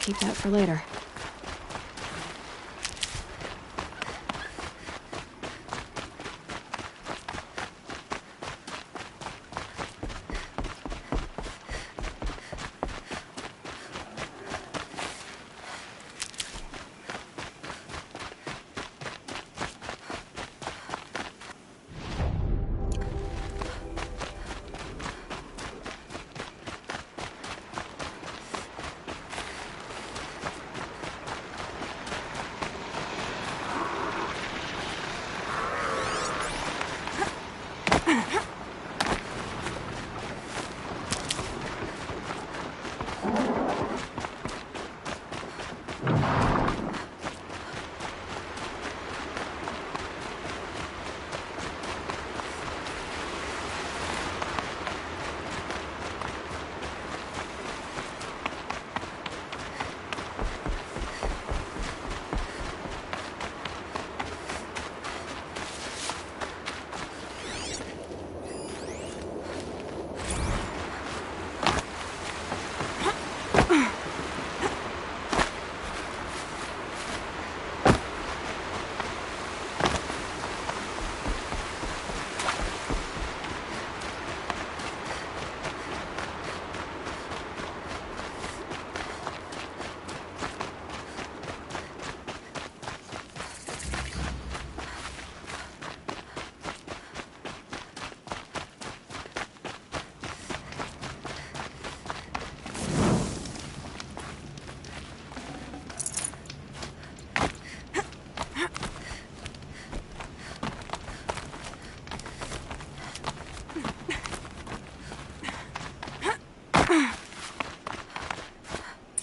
Keep that for later.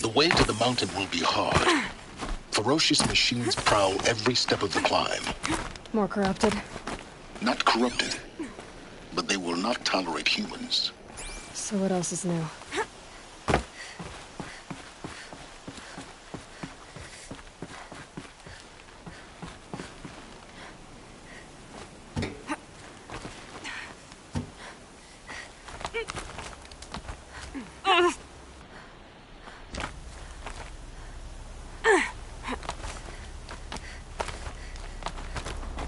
The way to the mountain will be hard. Ferocious machines prowl every step of the climb. More corrupted? Not corrupted, but they will not tolerate humans. So what else is new?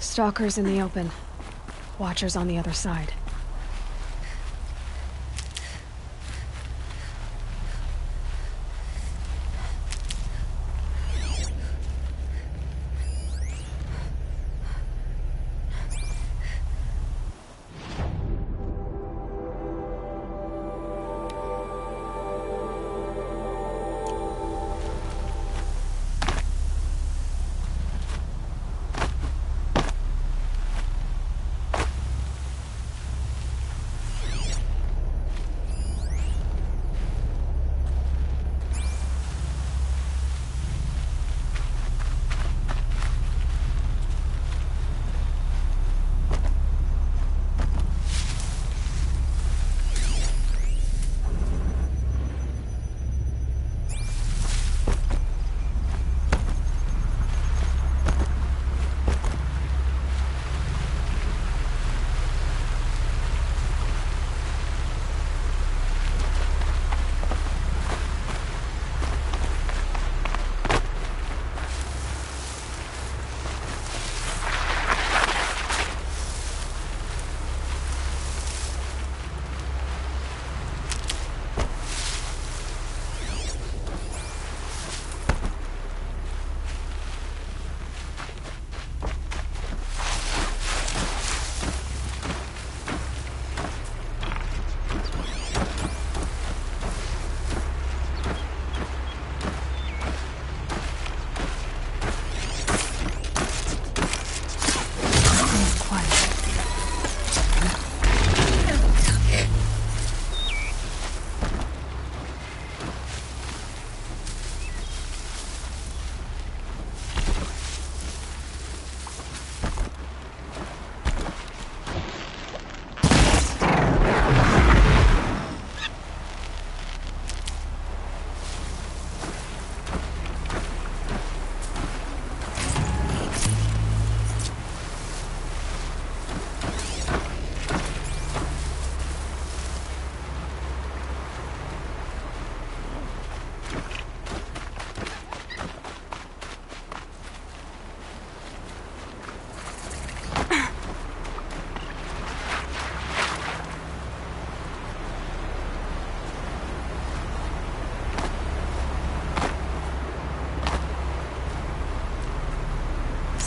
Stalkers in the open. Watchers on the other side.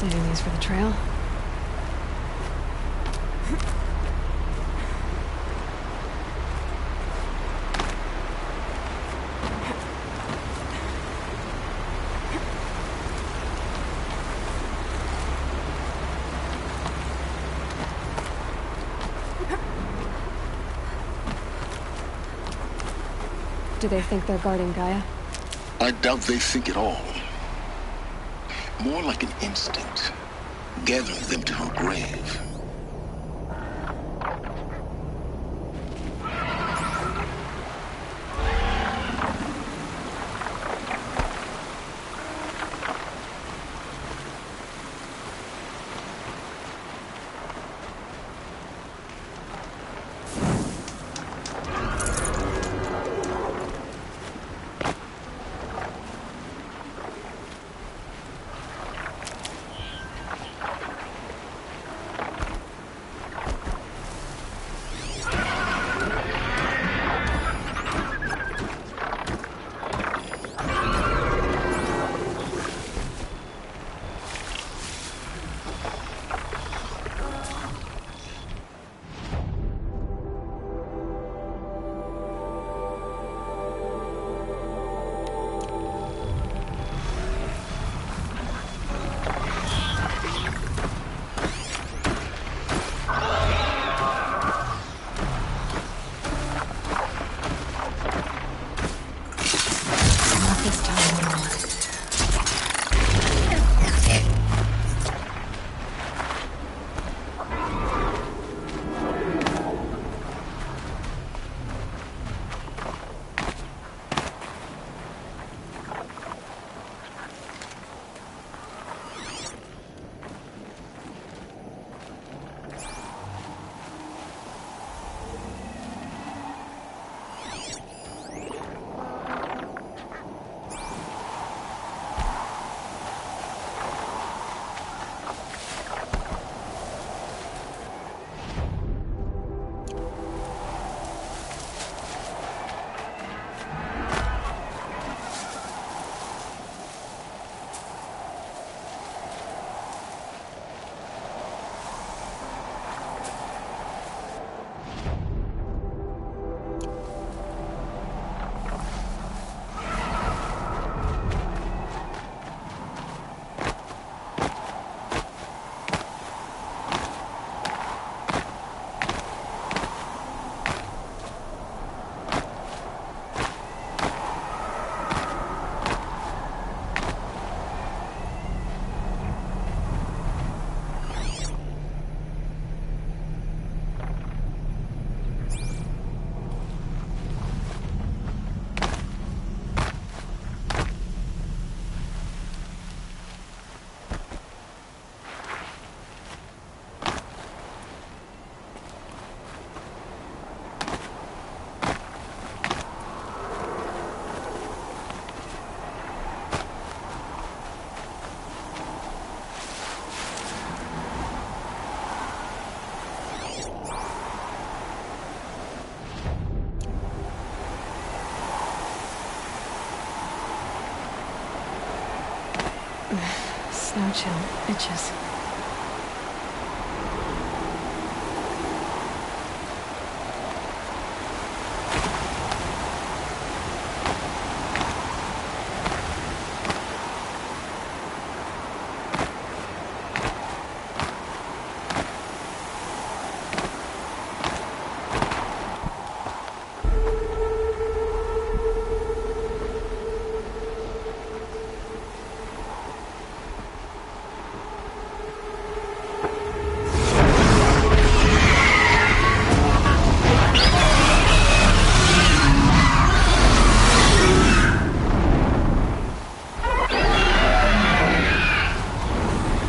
Saving these for the trail. Do they think they're guarding Gaia? I doubt they think at all. More like an instinct, gathering them to her grave. Snow chill itches.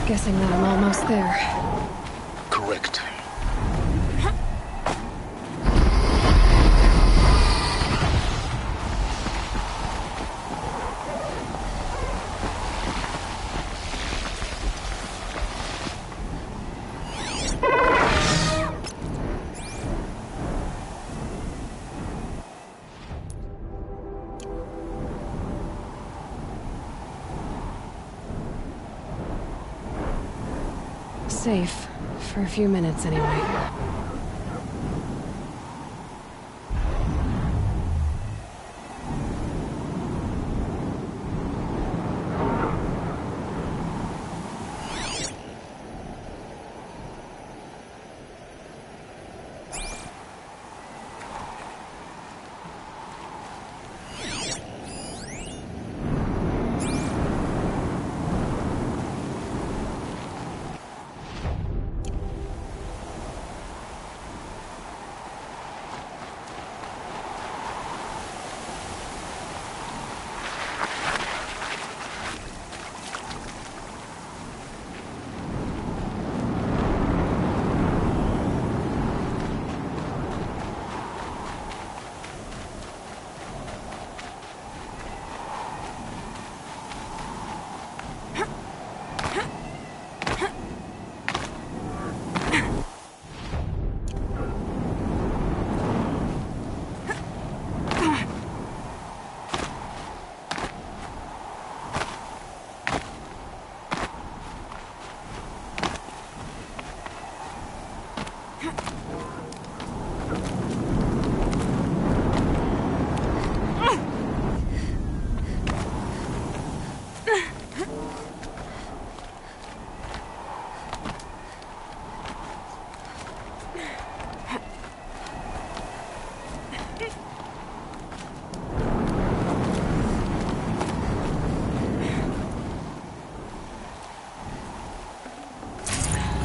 Guessing that I'm almost there. Correct. safe. For a few minutes, anyway.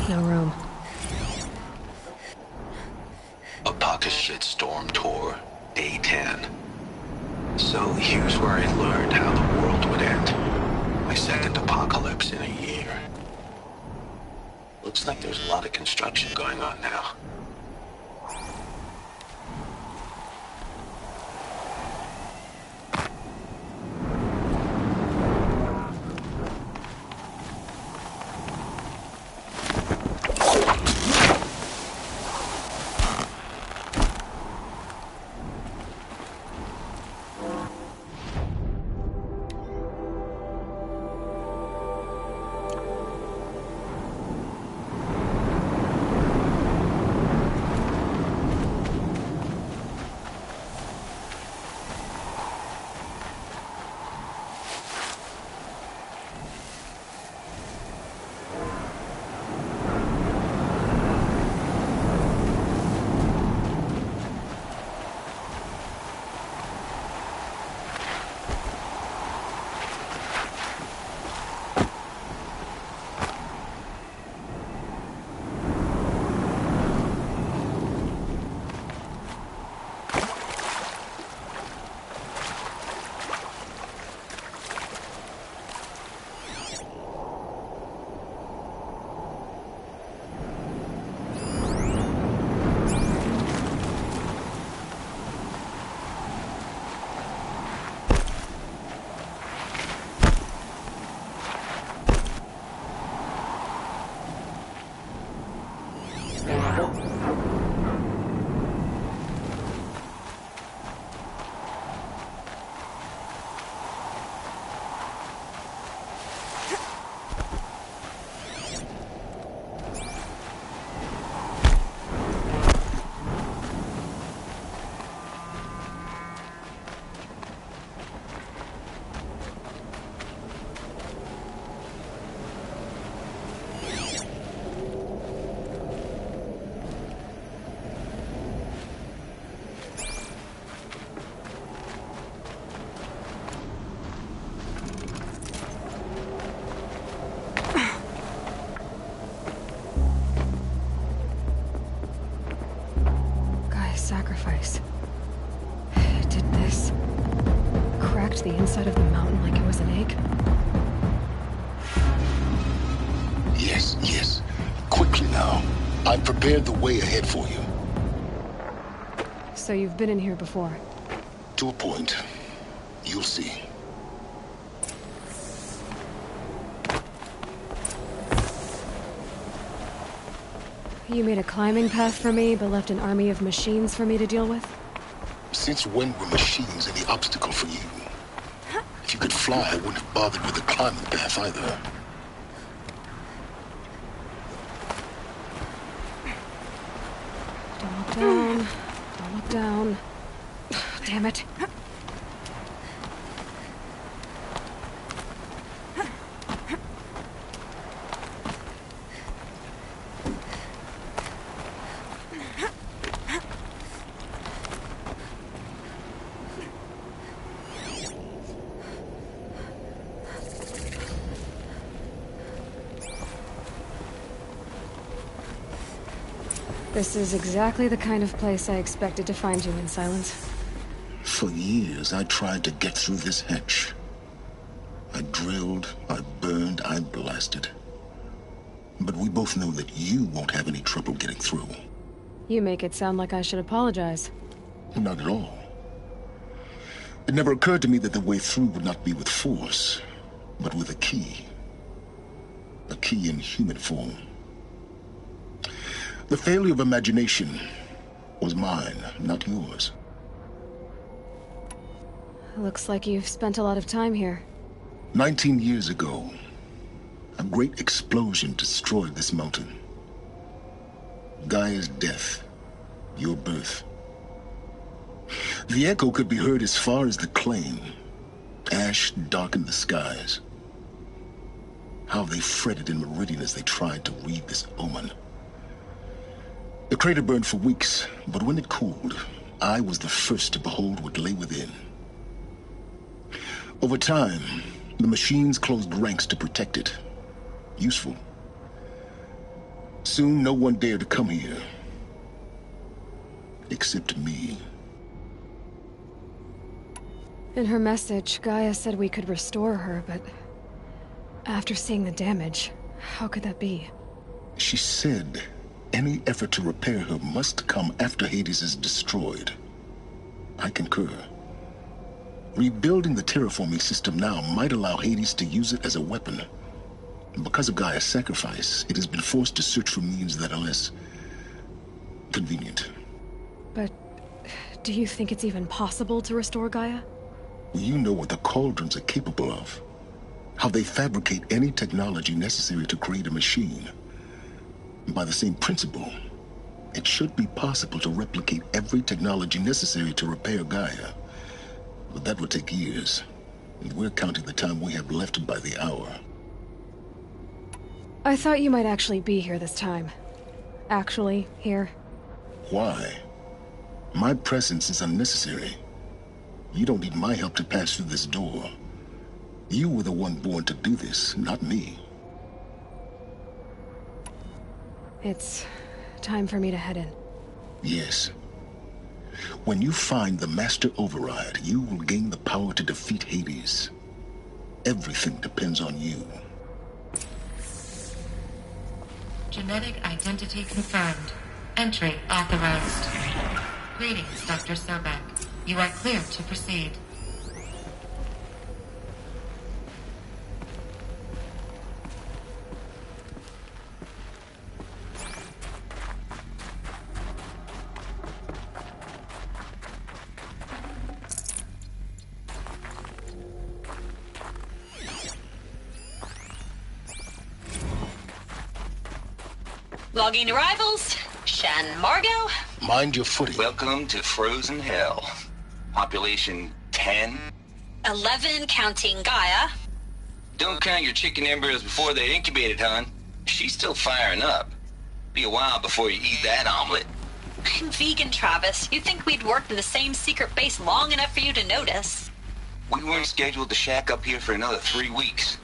No room. A pocket shitstorm tour, day 10. So here's where I learned how the world would end. My second apocalypse in a year. Looks like there's a lot of construction going on now. Sacrifice. It did this. Cracked the inside of the mountain like it was an egg. Yes, yes. Quickly now. I've prepared the way ahead for you. So you've been in here before? To a point. You'll see. You made a climbing path for me, but left an army of machines for me to deal with? Since when were machines any obstacle for you? If you could fly, I wouldn't have bothered with the climbing path either. down. Don't look down. Damn it. This is exactly the kind of place I expected to find you in, Silence. For years, I tried to get through this hatch. I drilled, I burned, I blasted. But we both know that you won't have any trouble getting through. You make it sound like I should apologize. Not at all. It never occurred to me that the way through would not be with force, but with a key. A key in human form. The failure of imagination was mine, not yours. Looks like you've spent a lot of time here. 19 years ago, a great explosion destroyed this mountain. Gaia's death, your birth. The echo could be heard as far as the claim. Ash darkened the skies. How they fretted in Meridian as they tried to read this omen. The crater burned for weeks, but when it cooled, I was the first to behold what lay within. Over time, the machines closed ranks to protect it. Useful. Soon, no one dared to come here. Except me. In her message, Gaia said we could restore her, but... after seeing the damage, how could that be? She said any effort to repair her must come after Hades is destroyed. I concur. Rebuilding the terraforming system now might allow Hades to use it as a weapon. Because of Gaia's sacrifice, it has been forced to search for means that are less convenient. But do you think it's even possible to restore Gaia? You know what the Cauldrons are capable of. How they fabricate any technology necessary to create a machine. By the same principle, it should be possible to replicate every technology necessary to repair Gaia. But that would take years, and we're counting the time we have left by the hour. I thought you might actually be here this time. Actually, here. Why? My presence is unnecessary. You don't need my help to pass through this door. You were the one born to do this, not me. It's time for me to head in. Yes. When you find the Master Override, you will gain the power to defeat Hades. Everything depends on you. Genetic identity confirmed. Entry authorized. Greetings, Dr. Sobek. You are clear to proceed. Logging arrivals. Shen Margot. Mind your footing. Welcome to Frozen Hell. Population 10. 11 counting Gaia. Don't count your chicken embryos before they're incubated, hon. She's still firing up. Be a while before you eat that omelet. I'm vegan, Travis. You'd think we'd worked in the same secret base long enough for you to notice. We weren't scheduled to shack up here for another 3 weeks.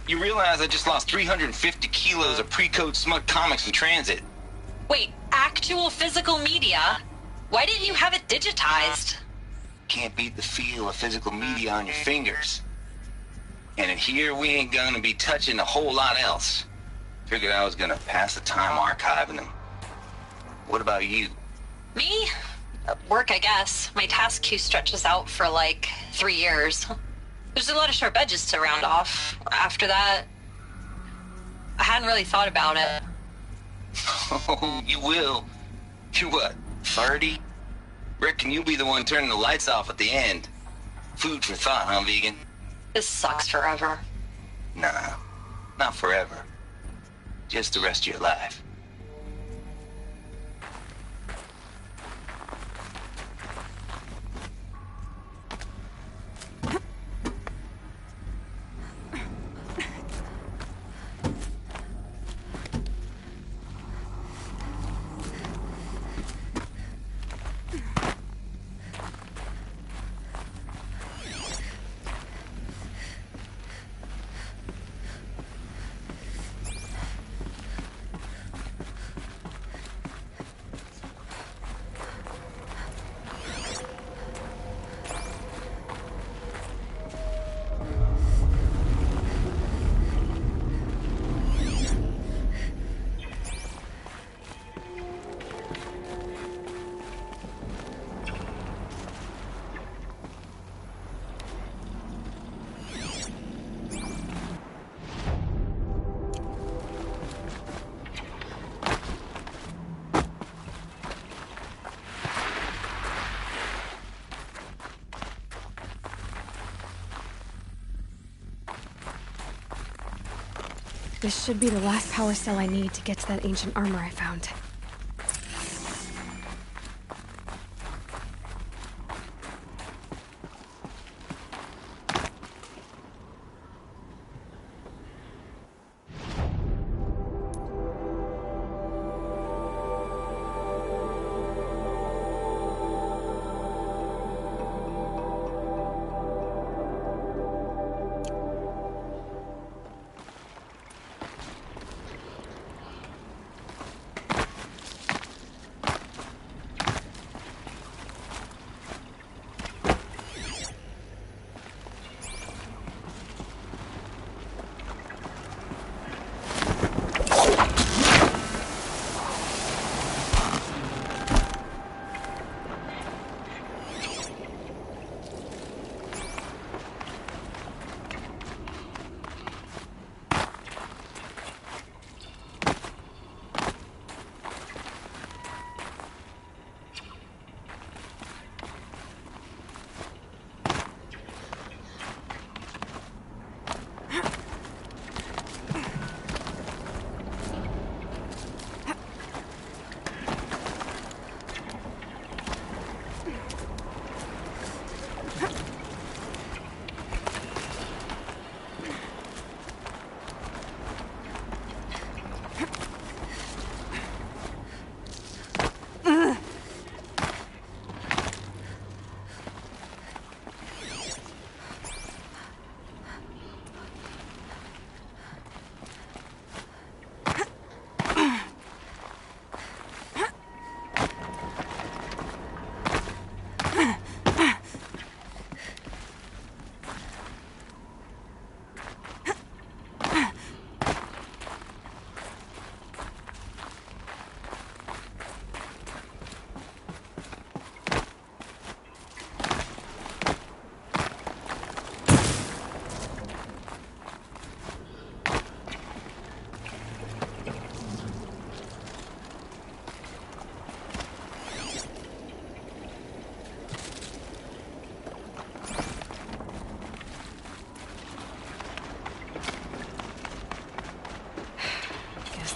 You realize I just lost 350 kilos of pre-code smut comics in transit. Wait, actual physical media? Why didn't you have it digitized? Can't beat the feel of physical media on your fingers. And in here, we ain't gonna be touching a whole lot else. Figured I was gonna pass the time archiving them. What about you? Me? Work, I guess. My task queue stretches out for like 3 years. There's a lot of sharp edges to round off. After that, I hadn't really thought about it. Oh, you will. You're what, 30? Reckon you'll be the one turning the lights off at the end. Food for thought, huh, vegan? This sucks forever. Nah, not forever. Just the rest of your life. This should be the last power cell I need to get to that ancient armor I found.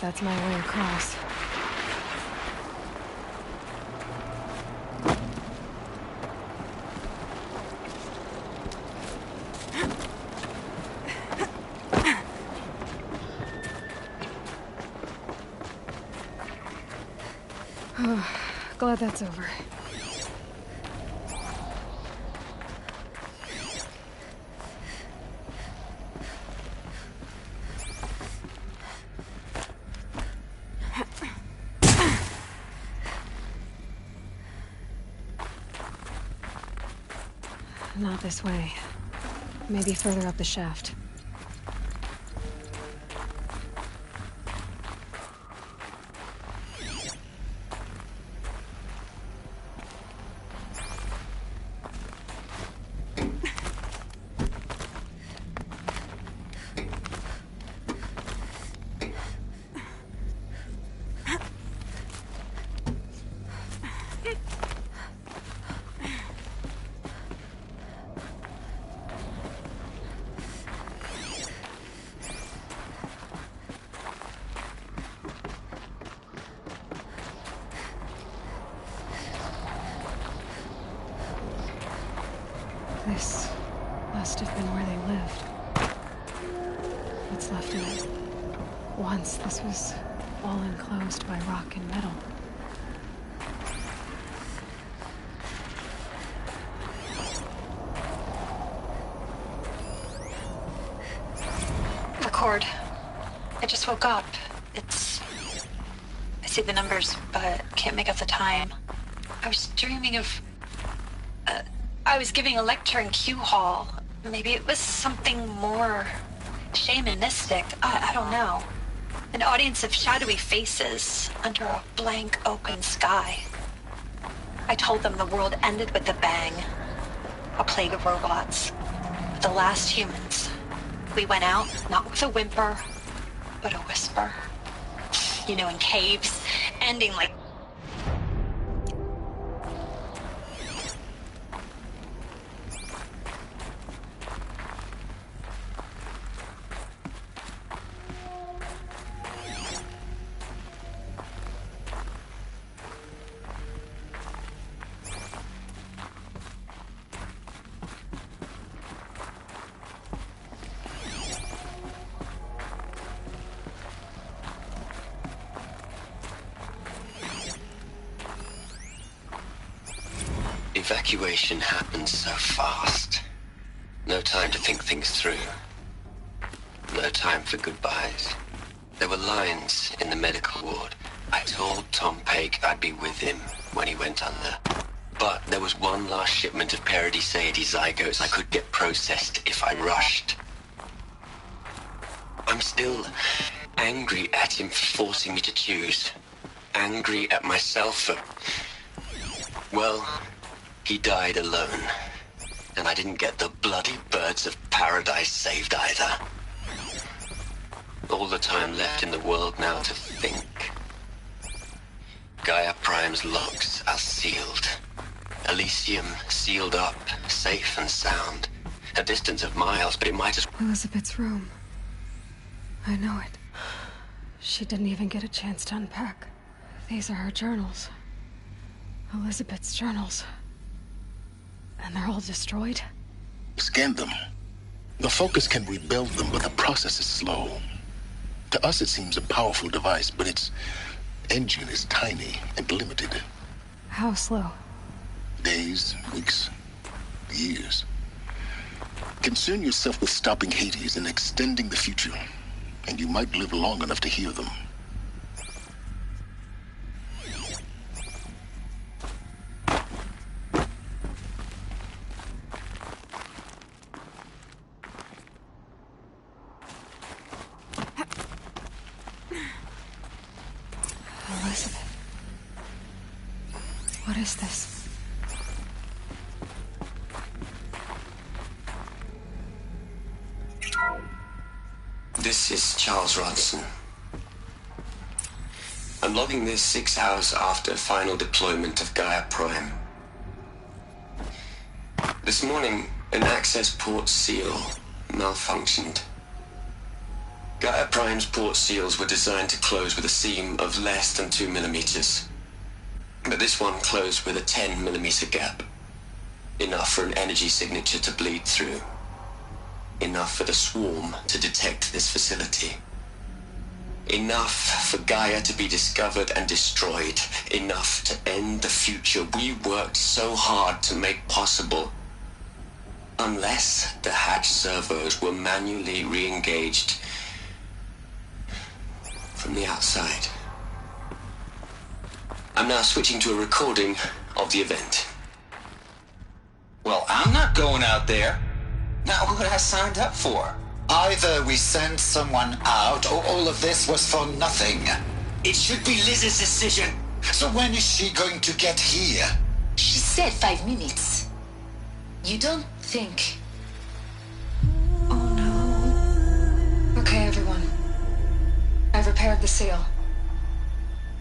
That's my way across. Glad that's over. Not this way. Maybe further up the shaft. This must have been where they lived. What's left of it? Once this was all enclosed by rock and metal. Record. I just woke up. I see the numbers, but can't make out the time. I was dreaming of... I was giving a lecture in Q Hall. Maybe it was something more shamanistic. I don't know. An audience of shadowy faces under a blank open sky. I told them the world ended with a bang. A plague of robots. The last humans. We went out, not with a whimper, but a whisper. You know, in caves, ending like... Evacuation happened so fast. No time to think things through. No time for goodbyes. There were lines in the medical ward. I told Tom Paik I'd be with him when he went under. But there was one last shipment of Paradis-Saidy zygotes I could get processed if I rushed. I'm still angry at him for forcing me to choose. Angry at myself for... Well, he died alone. And I didn't get the bloody birds of paradise saved either. All the time left in the world now to think. Gaia Prime's locks are sealed. Elysium sealed up, safe and sound. A distance of miles, but it might as... Elizabeth's room. I know it. She didn't even get a chance to unpack. These are her journals. Elizabeth's journals. And they're all destroyed? Scan them. The Focus can rebuild them, but the process is slow. To us, it seems a powerful device, but its engine is tiny and limited. How slow? Days, weeks, years. Concern yourself with stopping Hades and extending the future, and you might live long enough to hear them. Elizabeth. What is this? This is Charles Ronson. I'm logging this 6 hours after final deployment of Gaia Prime. This morning, an access port seal malfunctioned. Gaia Prime's port seals were designed to close with a seam of less than 2 millimeters. But this one closed with a 10 millimeter gap. Enough for an energy signature to bleed through. Enough for the swarm to detect this facility. Enough for Gaia to be discovered and destroyed. Enough to end the future we worked so hard to make possible. Unless the hatch servos were manually re-engaged from the outside. I'm now switching to a recording of the event. Well, I'm not going out there. Not what I signed up for. Either we send someone out, or all of this was for nothing. It should be Liz's decision. So when is she going to get here? She said 5 minutes. You don't think... Oh no. Okay, everyone. I've repaired the seal.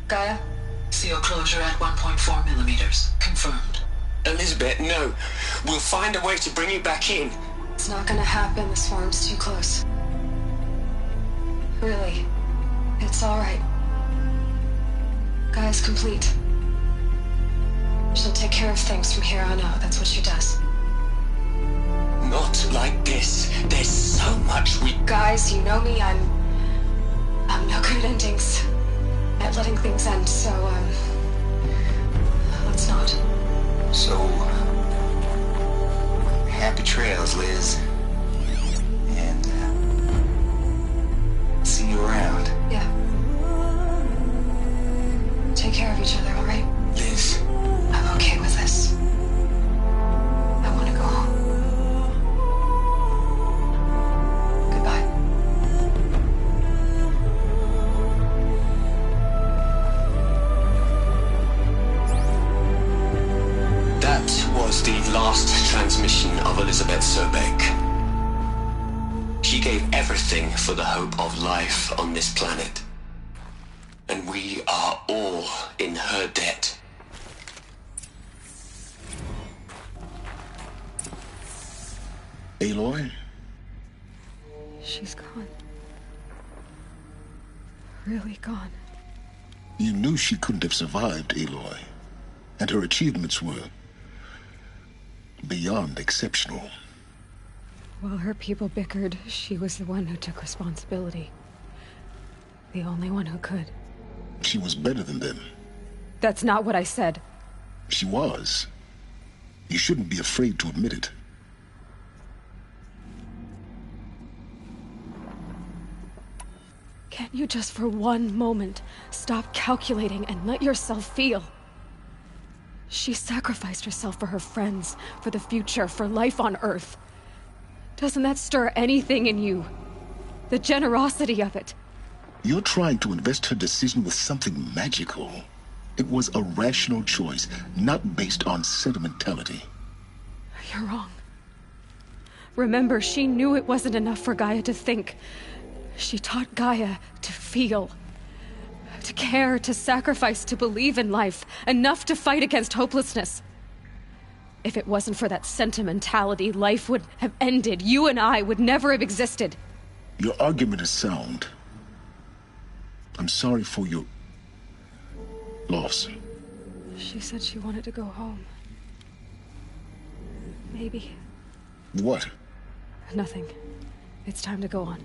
Gaia? Seal closure at 1.4 millimeters. Confirmed. Elizabeth, no. We'll find a way to bring you back in. It's not gonna happen. The swarm's too close. Really. It's alright. Gaia's complete. She'll take care of things from here on out. That's what she does. Not like this. There's so much we... Guys, you know me. I'm no good at endings. At letting things end, so, let's not. So, happy trails, Liz. And, see you around. Yeah. Take care of each other, alright? Liz. I'm okay with this. I want to go home. Goodbye. That was the last transmission of Elizabeth Sobek. She gave everything for the hope of life on this planet. And we are all in her debt. Aloy? She's gone. Really gone. You knew she couldn't have survived, Aloy. And her achievements were beyond exceptional. While her people bickered, she was the one who took responsibility. The only one who could. She was better than them. That's not what I said. She was. You shouldn't be afraid to admit it. Can't you just for one moment stop calculating and let yourself feel? She sacrificed herself for her friends, for the future, for life on Earth. Doesn't that stir anything in you? The generosity of it. You're trying to invest her decision with something magical. It was a rational choice, not based on sentimentality. You're wrong. Remember, she knew it wasn't enough for Gaia to think. She taught Gaia to feel. To care, to sacrifice, to believe in life. Enough to fight against hopelessness. If it wasn't for that sentimentality, life would have ended. You and I would never have existed. Your argument is sound. I'm sorry for your loss. She said she wanted to go home. Maybe. What? Nothing. It's time to go on.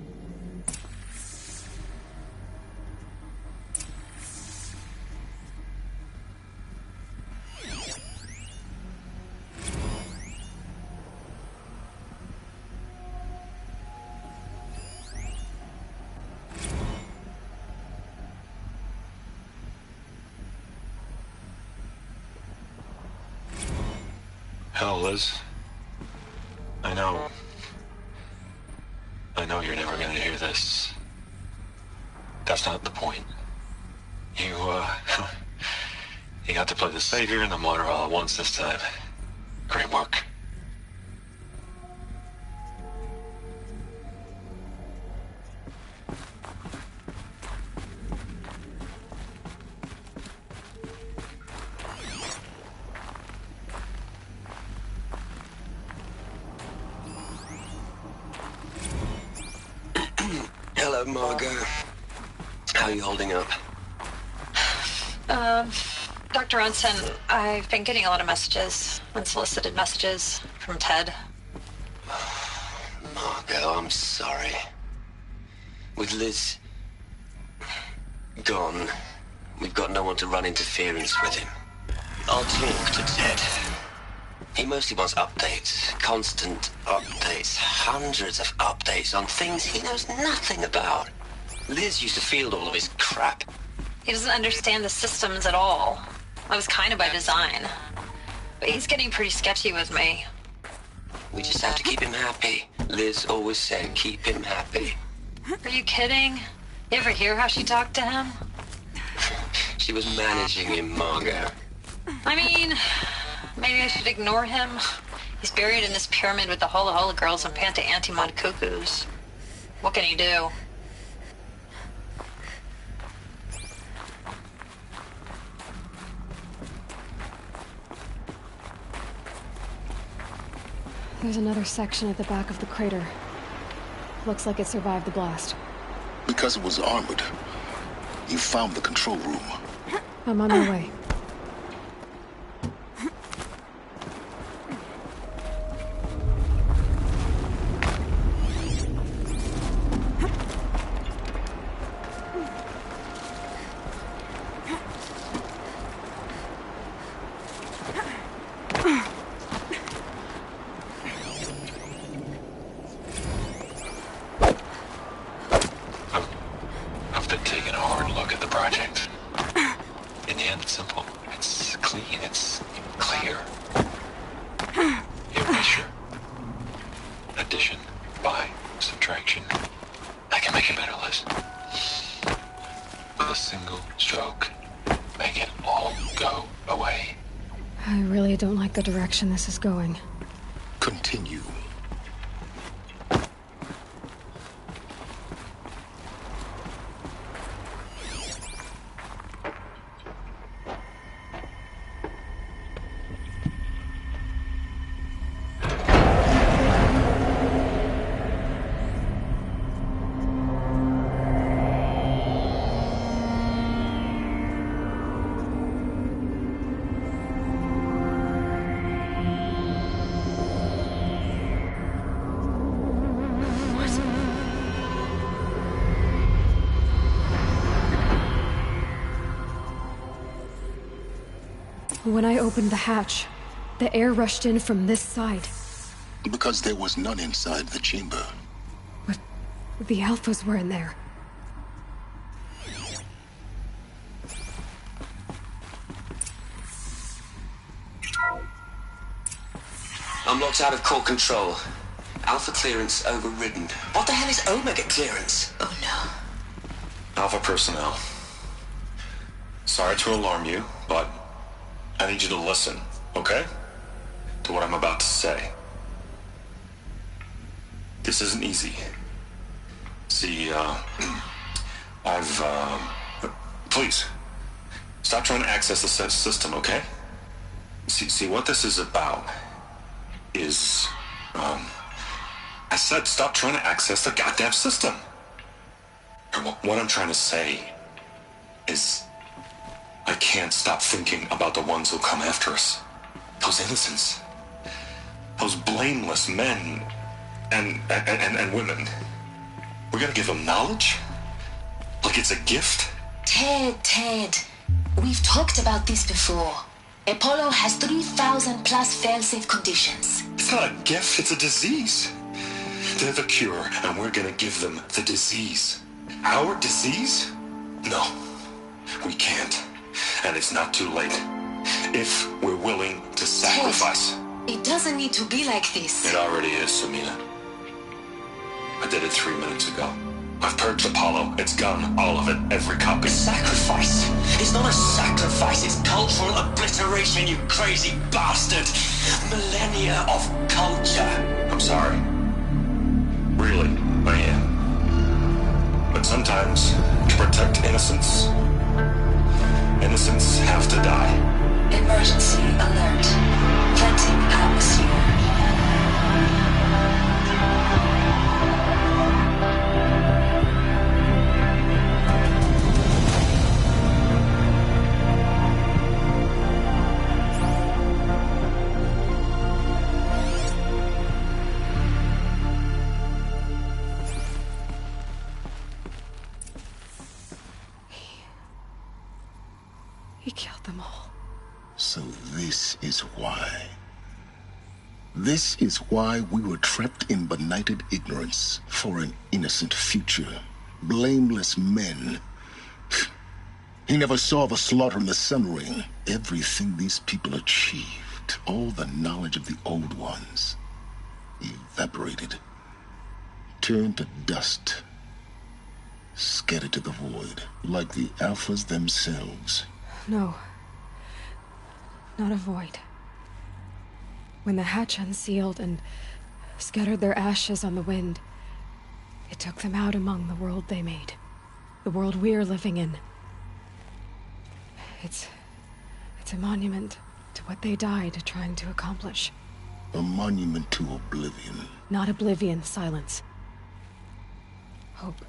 Hell, Liz. I know you're never gonna hear this. That's not the point. You got to play the savior and the martyr all at once this time. Great work. Hello, Margot. How are you holding up? Dr. Ronson, I've been getting a lot of messages, unsolicited messages from Ted. Margot, I'm sorry. With Liz gone, we've got no one to run interference with him. I'll talk to Ted. He mostly wants updates, constant updates, hundreds of updates on things he knows nothing about. Liz used to field all of his crap. He doesn't understand the systems at all. That was kind of by design. But he's getting pretty sketchy with me. We just have to keep him happy. Liz always said keep him happy. Are you kidding? You ever hear how she talked to him? She was managing him, Margot. I mean, maybe I should ignore him. He's buried in this pyramid with the Hola Hola girls and Panta Antimod cuckoos. What can he do? There's another section at the back of the crater. Looks like it survived the blast. Because it was armored. You found the control room. I'm on my way. I've been taking a hard look at the project. In the end, it's simple. It's clean. It's clear. Erasure. Addition. By. Subtraction. I can make it better, Liz. With a single stroke. Make it all go away. I really don't like the direction this is going. Continue. When I opened the hatch, The air rushed in from this side. Because there was none inside the chamber. But the Alphas were in there. I'm locked out of core control. Alpha clearance overridden. What the hell is Omega clearance? Oh no. Alpha personnel. Sorry to alarm you, but I need you to listen, okay? To what I'm about to say. This isn't easy. See, please, stop trying to access the system, okay? See, what this is about is, I said stop trying to access the goddamn system. What I'm trying to say is, I can't stop thinking about the ones who come after us. Those innocents. Those blameless men and women. We're gonna give them knowledge? Like it's a gift? Ted. We've talked about this before. Apollo has 3,000 plus fail-safe conditions. It's not a gift, it's a disease. They're the cure, and we're gonna give them the disease. Our disease? No, we can't. And it's not too late. If we're willing to sacrifice. Ted, it doesn't need to be like this. It already is, Samina. I did it 3 minutes ago. I've purged Apollo. It's gone. All of it. Every copy. Sacrifice? It's not a sacrifice. It's cultural obliteration, you crazy bastard. Millennia of culture. I'm sorry. Really, I am. But sometimes, to protect innocence, innocents have to die. Emergency alert. Venting atmosphere. He killed them all. So this is why. This is why we were trapped in benighted ignorance for an innocent future. Blameless men. He never saw the slaughter in the Sun Ring. Everything these people achieved, all the knowledge of the old ones, evaporated, turned to dust, scattered to the void, like the Alphas themselves. No. Not a void. When the hatch unsealed and scattered their ashes on the wind, it took them out among the world they made. The world we're living in. It's a monument to what they died trying to accomplish. A monument to oblivion. Not oblivion, silence. Hope.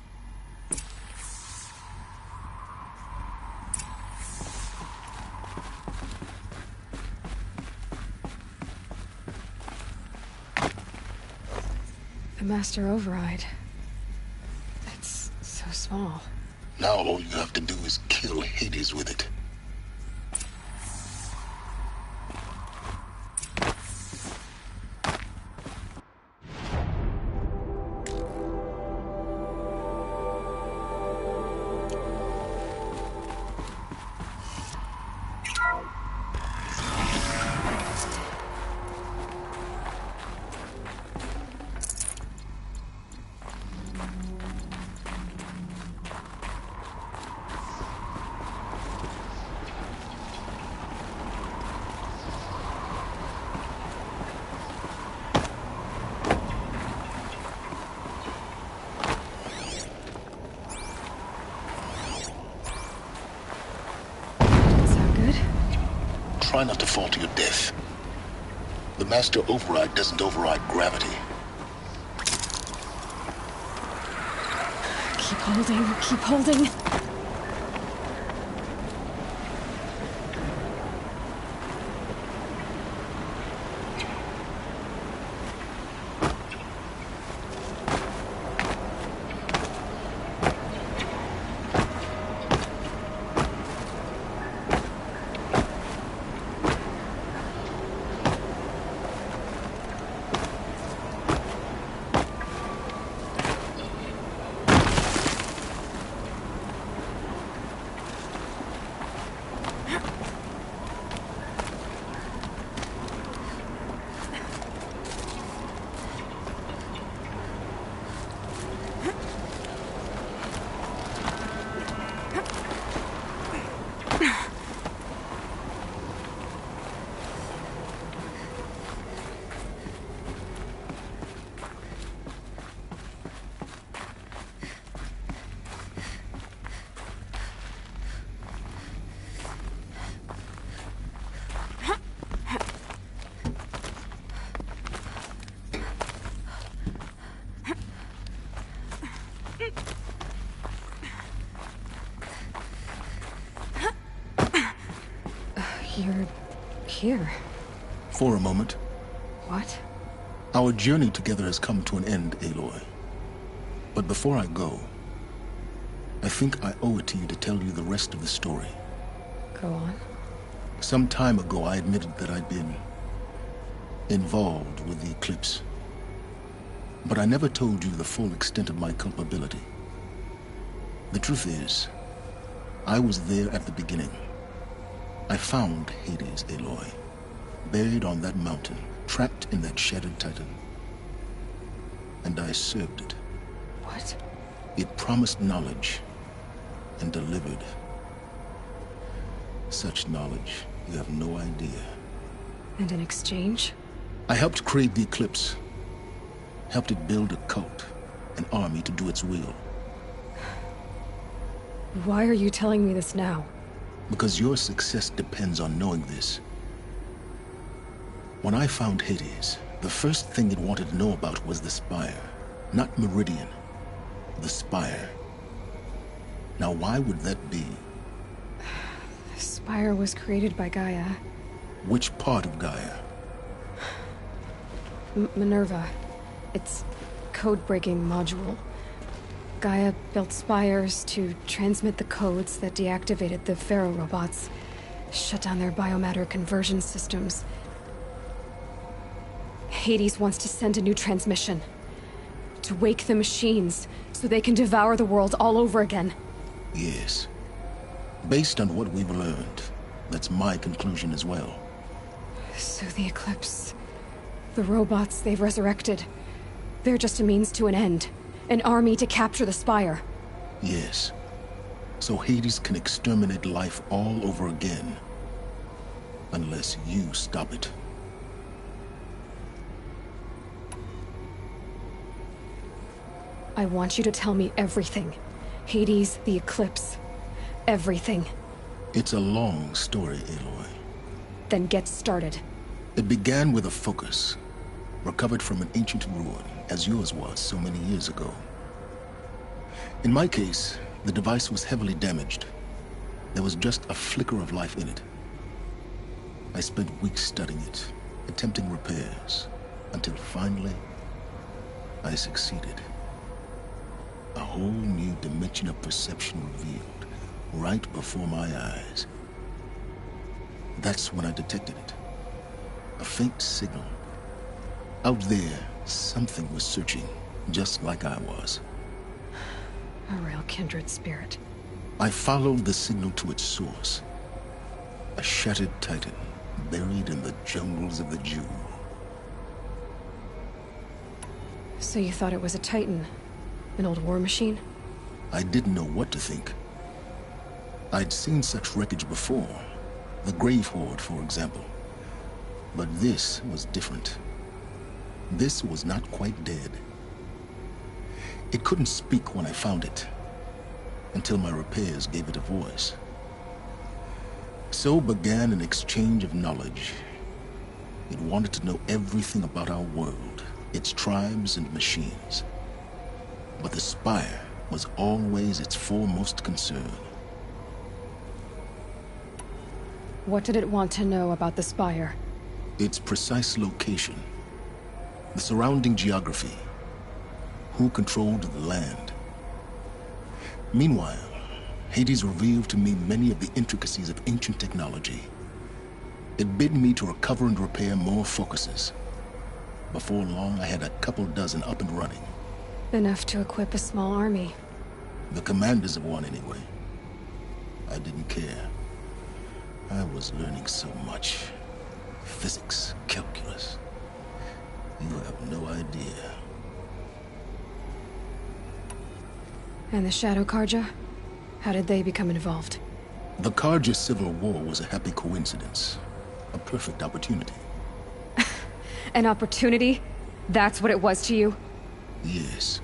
The Master Override. It's so small. Now all you have to do is kill Hades with it. Try not to fall to your death. The Master Override doesn't override gravity. Keep holding, keep holding. You're here. For a moment. What? Our journey together has come to an end, Aloy. But before I go, I think I owe it to you to tell you the rest of the story. Go on. Some time ago, I admitted that I'd been involved with the eclipse. But I never told you the full extent of my culpability. The truth is, I was there at the beginning. I found Hades, Aloy, buried on that mountain, trapped in that shattered titan. And I served it. What? It promised knowledge and delivered. Such knowledge, you have no idea. And in exchange? I helped create the Eclipse. Helped it build a cult, an army to do its will. Why are you telling me this now? Because your success depends on knowing this. When I found Hades, the first thing it wanted to know about was the Spire. Not Meridian. The Spire. Now why would that be? The Spire was created by Gaia. Which part of Gaia? Minerva. Its code-breaking module. Gaia built spires to transmit the codes that deactivated the Pharaoh robots, shut down their biomatter conversion systems. Hades wants to send a new transmission. To wake the machines, so they can devour the world all over again. Yes. Based on what we've learned, that's my conclusion as well. So the Eclipse... the robots they've resurrected... they're just a means to an end. An army to capture the Spire. Yes. So Hades can exterminate life all over again. Unless you stop it. I want you to tell me everything. Hades, the Eclipse. Everything. It's a long story, Aloy. Then get started. It began with a focus. Recovered from an ancient ruin, as yours was so many years ago. In my case, the device was heavily damaged. There was just a flicker of life in it. I spent weeks studying it, attempting repairs, until finally, I succeeded. A whole new dimension of perception revealed, right before my eyes. That's when I detected it. A faint signal. Out there, something was searching, just like I was. A real kindred spirit. I followed the signal to its source. A shattered titan, buried in the jungles of the Jew. So you thought it was a titan? An old war machine? I didn't know what to think. I'd seen such wreckage before. The Grave Horde, for example. But this was different. This was not quite dead. It couldn't speak when I found it, until my repairs gave it a voice. So began an exchange of knowledge. It wanted to know everything about our world, its tribes and machines. But the Spire was always its foremost concern. What did it want to know about the Spire? Its precise location. The surrounding geography. Who controlled the land. Meanwhile, Hades revealed to me many of the intricacies of ancient technology. It bid me to recover and repair more focuses. Before long, I had a couple dozen up and running. Enough to equip a small army. The commanders of one, anyway. I didn't care. I was learning so much. Physics, calculus. You have no idea. And the Shadow Karja? How did they become involved? The Karja Civil War was a happy coincidence. A perfect opportunity. An opportunity? That's what it was to you? Yes.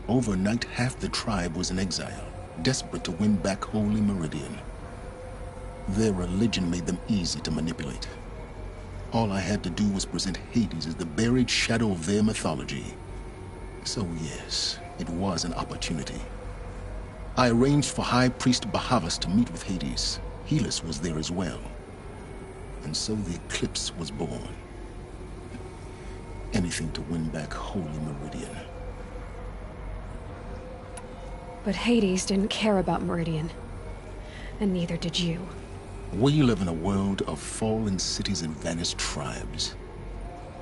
Overnight, half the tribe was in exile, desperate to win back Holy Meridian. Their religion made them easy to manipulate. All I had to do was present Hades as the buried shadow of their mythology. So yes, it was an opportunity. I arranged for High Priest Bahavas to meet with Hades. Helis was there as well. And so the Eclipse was born. Anything to win back Holy Meridian. But Hades didn't care about Meridian. And neither did you. We live in a world of fallen cities and vanished tribes.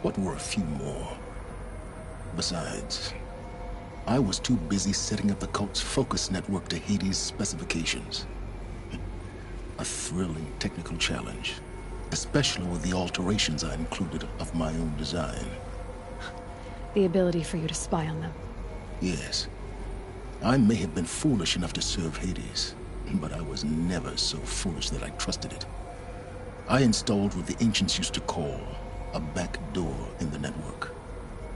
What were a few more? Besides, I was too busy setting up the cult's focus network to Hades' specifications. A thrilling technical challenge, especially with the alterations I included of my own design. The ability for you to spy on them. Yes. I may have been foolish enough to serve Hades, but I was never so foolish that I trusted it. I installed what the ancients used to call a back door in the network.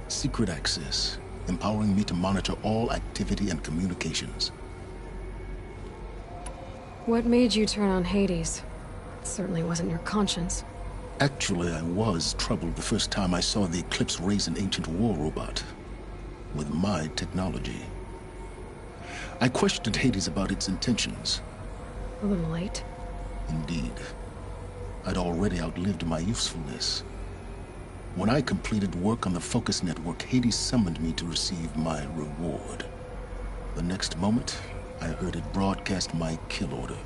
Secret access, empowering me to monitor all activity and communications. What made you turn on Hades? It certainly wasn't your conscience. Actually, I was troubled the first time I saw the Eclipse raise an ancient war robot. With my technology. I questioned Hades about its intentions. A little late. Indeed. I'd already outlived my usefulness. When I completed work on the Focus Network, Hades summoned me to receive my reward. The next moment, I heard it broadcast my kill order.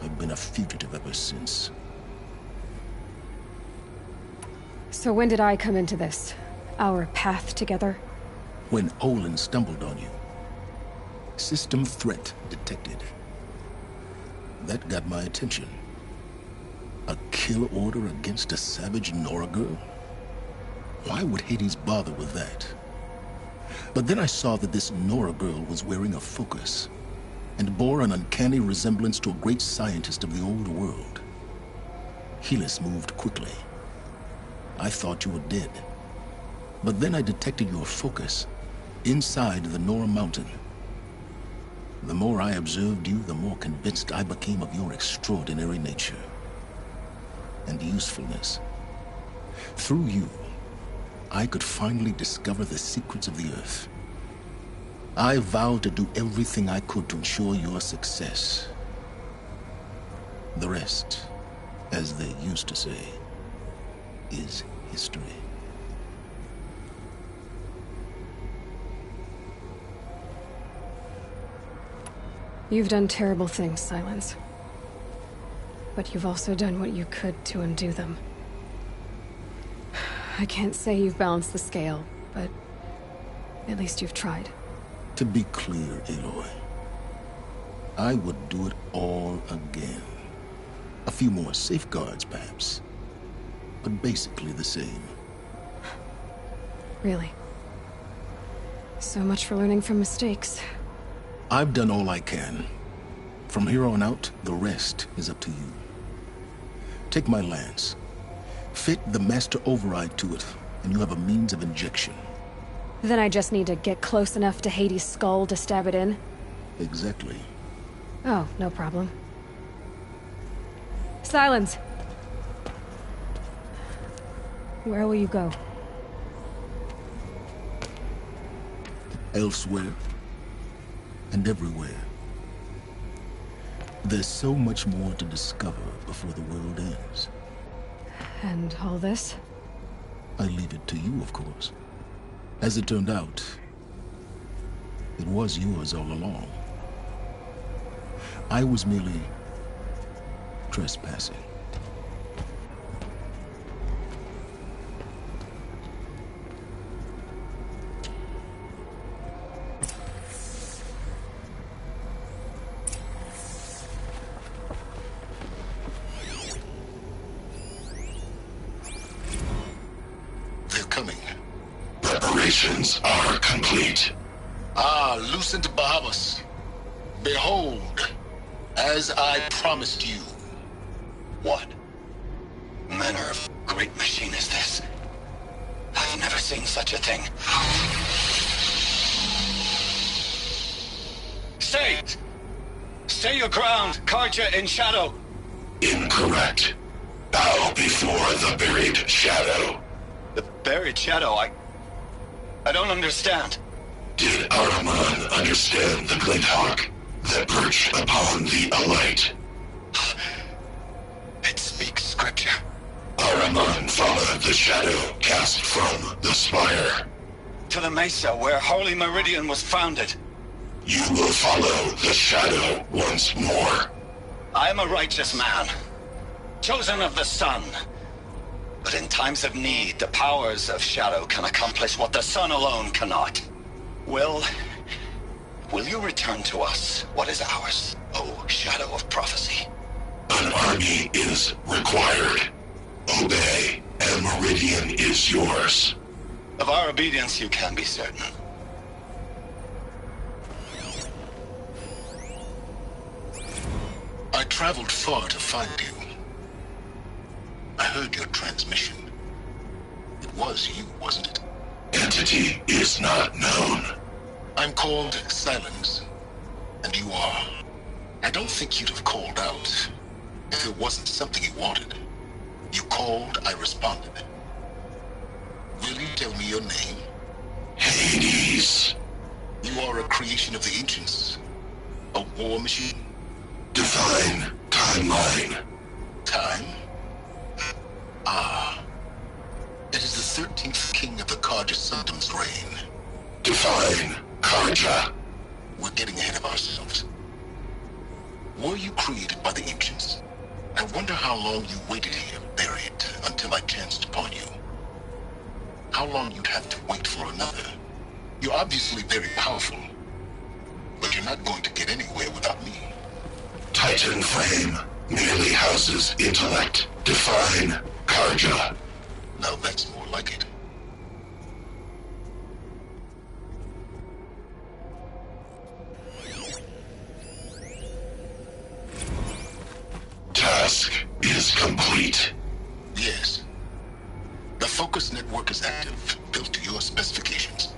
I've been a fugitive ever since. So when did I come into this? Our path together? When Olin stumbled on you. System threat detected. That got my attention. A kill order against a savage Nora girl? Why would Hades bother with that? But then I saw that this Nora girl was wearing a focus, and bore an uncanny resemblance to a great scientist of the old world. Helis moved quickly. I thought you were dead. But then I detected your focus inside the Nora mountain. The more I observed you, the more convinced I became of your extraordinary nature and usefulness. Through you, I could finally discover the secrets of the Earth. I vowed to do everything I could to ensure your success. The rest, as they used to say, is history. You've done terrible things, Silence. But you've also done what you could to undo them. I can't say you've balanced the scale, but at least you've tried. To be clear, Aloy, I would do it all again. A few more safeguards, perhaps, but basically the same. Really? So much for learning from mistakes. I've done all I can. From here on out, the rest is up to you. Take my lance. Fit the master override to it, and you have a means of injection. Then I just need to get close enough to Hades' skull to stab it in? Exactly. Oh, no problem. Silence! Where will you go? Elsewhere. And everywhere. There's so much more to discover before the world ends. And all this? I leave it to you, of course. As it turned out, it was yours all along. I was merely trespassing. Preparations are complete. Ah, Lucent Bahavas. Behold, as I promised you. What manner of great machine is this? I've never seen such a thing. Stay! Stay your ground, Karja in shadow! Incorrect. Bow before the buried shadow. The buried shadow? I don't understand. Did Ahriman understand the glint hawk that perched upon the alight? It speaks scripture. follow the shadow cast from the spire. To the mesa where Holy Meridian was founded. You will follow the shadow once more. I am a righteous man, chosen of the sun. But in times of need, the powers of shadow can accomplish what the sun alone cannot. Will you return to us what is ours, O Shadow of Prophecy? An army is required. Obey, and Meridian is yours. Of our obedience you can be certain. I traveled far to find you. I heard your transmission. It was you, wasn't it? Entity is not known. I'm called Silence, and you are. I don't think you'd have called out if it wasn't something you wanted. You called, I responded. Will you tell me your name? Hades. You are a creation of the ancients. A war machine? Define timeline. Time? Ah. It is the 13th king of the Karja Sundam's reign. Define Karja. We're getting ahead of ourselves. Were you created by the ancients? I wonder how long you waited here, buried, until I chanced upon you. How long you'd have to wait for another. You're obviously very powerful, but you're not going to get anywhere without me. Titan Flame merely houses intellect. Define Karja. Now that's more like it. Task is complete. Yes. The focus network is active, built to your specifications.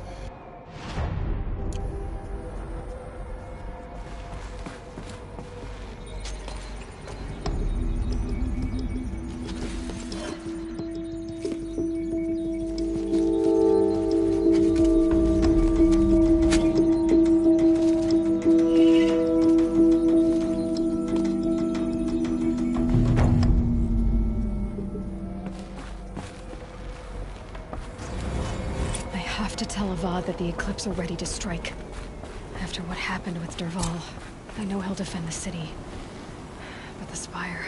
That the Eclipse are ready to strike. After what happened with Derval, I know he'll defend the city. But the Spire...